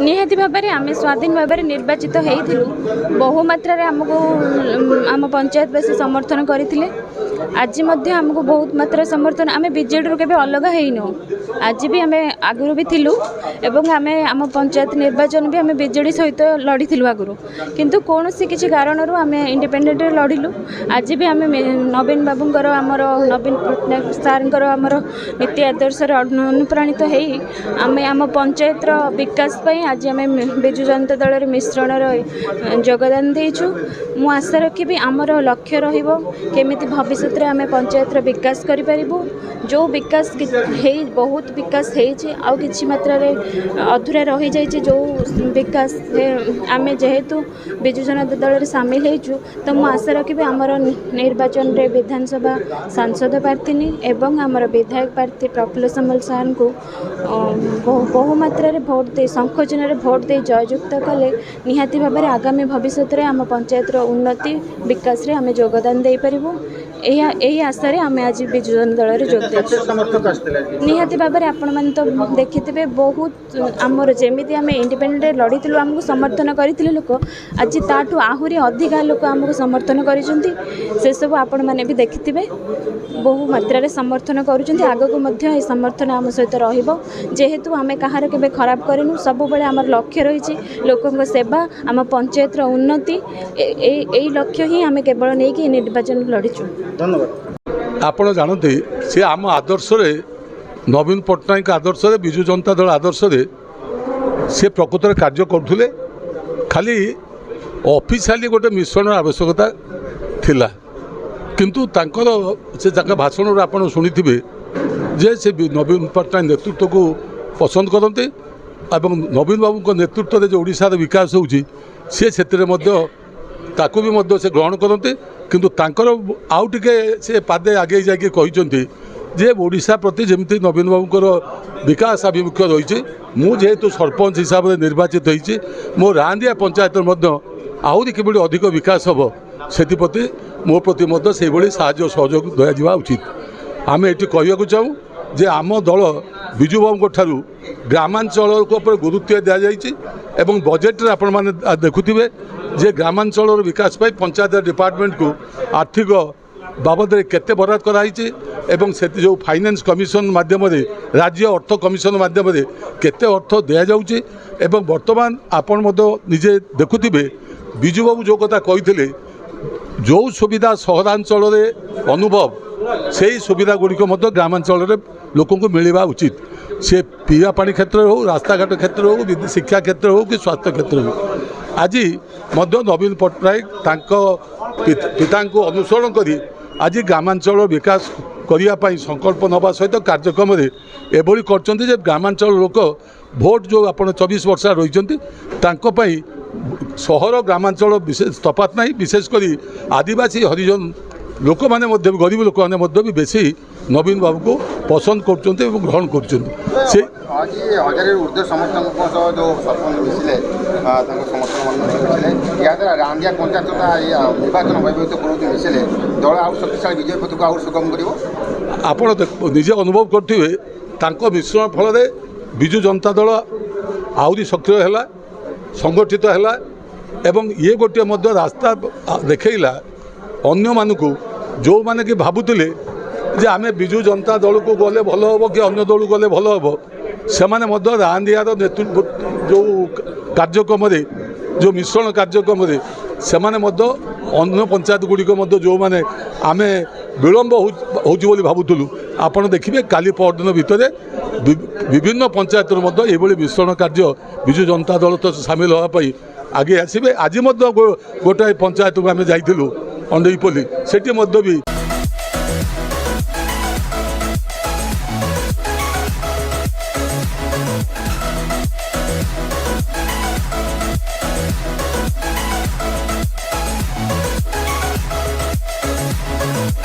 निहाती भाव में आम स्वाधीन भाव में निर्वाचित होइथिलु बहुमात्रा आमको आम पंचायतवासी समर्थन करते आज आमको बहुत मात्रा समर्थन आम बीजेडी के अलग हो आज भी आम आगुरी भी थिलु एवं आम पंचायत निर्वाचन भी आम बीजेडी सहित लड़ी आगुरी किंतु कौन सी किसी कारण आम इंडिपेंडेंट लड़िलु आज भी आम नवीन बाबूंकर आमर नवीन पट्टनायक सार आमर नीति आदर्श अनुप्राणित होम आम पंचायत विकास आज आम विजु जनता दल मिश्रण जोगदान देचु मु आशा रखी आमर लक्ष्य रमिति भविष्य में आम पंचायत विकास करूँ जो विकास बहुत विकास आउ किछि मात्रा रे अधूरा रही जाइए जो विकास आम जेहेतु विजु जनता दल में सामिल होइछु तो मु आशा रखी आमर निर्वाचन रे विधानसभा सांसद प्रार्थी एवं आमर विधायक प्रार्थी प्रफुल्ल सामल सार को बहुमात्रा रे भोट दे संकोचन रे भोट दे जययुक्त कले निहाती भाव में आगामी भविष्य में आम पंचायत उन्नति विकास रे आम योगदान दे पारिबु यही आशारे आम आज विजु जनता दल में जोग दे निहाती भाव में आपण मैंने तो देखिथे बहुत आमर जमी आम इंडिपेंडेंट लड़ीलु आमको समर्थन करते लोक आज ताठू आहरी अधिका लोक आमको समर्थन कर सब आपण मैंने भी देखिथे बहु मात्रा समर्थन कर समर्थन आम सहित रेहेतु आम कहार के खराब करूँ सब बेले आम लक्ष्य रही लोकों सेवा आम पंचायत उन्नति यही लक्ष्य ही आम केवल नहीं निर्वाचन लड़ीचु। धन्यवाद। आपण जानते सी आम आदर्श नवीन पट्टनायक आदर्श विजु जनता दल आदर्श से प्रकृत में कार्य करुले खाली ऑफिशियली गोटे मिश्रण आवश्यकता थिला किंतु तांकर से भाषण आपड़ शुणी जे से नवीन पट्टनायक नेतृत्व को पसंद करते एवं नवीन बाबू नेतृत्व में जो ओडिशार विकास होउची से ताकू भी से ग्रहण करते किंतु तांकर आउ टिके से पादे आगे जाके कहते जे ओडिशा प्रति जमी नवीन बाबूर विकास आभिमुख्य रही जेहेतु सरपंच हिसाब से निर्वाचित होती मो रांदिया पंचायत आहरी किभली अधिक विकास हम से मो प्रति से साहाय्य सहयोग दिया उचित आम ये कहूँ चाहूँ जे आम दल विजु बाबू ठारू ग्रामांचल गुरुत्व दि जाए बजेट रे आपण माने देखुथिबे जे ग्रामांचल विकास पाई पंचायत डिपार्टमेंट को आर्थिक बाबद केते बराद कराई एवं से जो फाइनेंस कमिशन माध्यम राज्य अर्थ कमिशन माध्यम केते अर्थ दिया जाउची एवं वर्तमान आपण निजे देखुथिबे विजु बाबू जो कथा कही जो सुविधा सहरांचल अनुभव से ही सुविधा गुड़िक ग्रामांचल लोक मिलवा उचित से पीवा पानी क्षेत्र हो रास्ताघाट क्षेत्र हो शिक्षा क्षेत्र हो कि स्वास्थ्य क्षेत्र हो आज नवीन पट्टनायक पिता को अनुसरण करी आज ग्रामांचल विकास करने संकल्प नवा सहित कार्यक्रम एभली कर ग्रामांचल लोक भोट जो आप 24 वर्ष रही सहर ग्रामांचल विशेष तफात नहीं विशेषकर आदिवासी हरिजन लोक मैंने गरीब लोक मैंने भी बेसी नवीन बाबू को पसंद कर ग्रहण कर आप निजे अनुभव करेंगे मिश्रण फल विजु जनता दल आहरी सक्रिय है संगठित है एवं ये गोटे रास्ता देखला अन्य मानू जो माने कि भावुले जे आमे विजु जनता दल को गले भल हम कि अन्य दल गले भल हम से रांदियार नेतृत्व जो कार्यक्रम जो मिश्रण कार्यक्रम से अन्य पंचायत गुड़िक जो मैंने आम विलम्ब हो भावुलु आपड़ देखिए काली परदिन भितर विभिन्न पंचायत ये मिश्रण कार्य विजु जनता दल तो सामिल होगापी आगे आसबे आज गोटाए पंचायत को आम जाइलु अंडईपल्ली से भी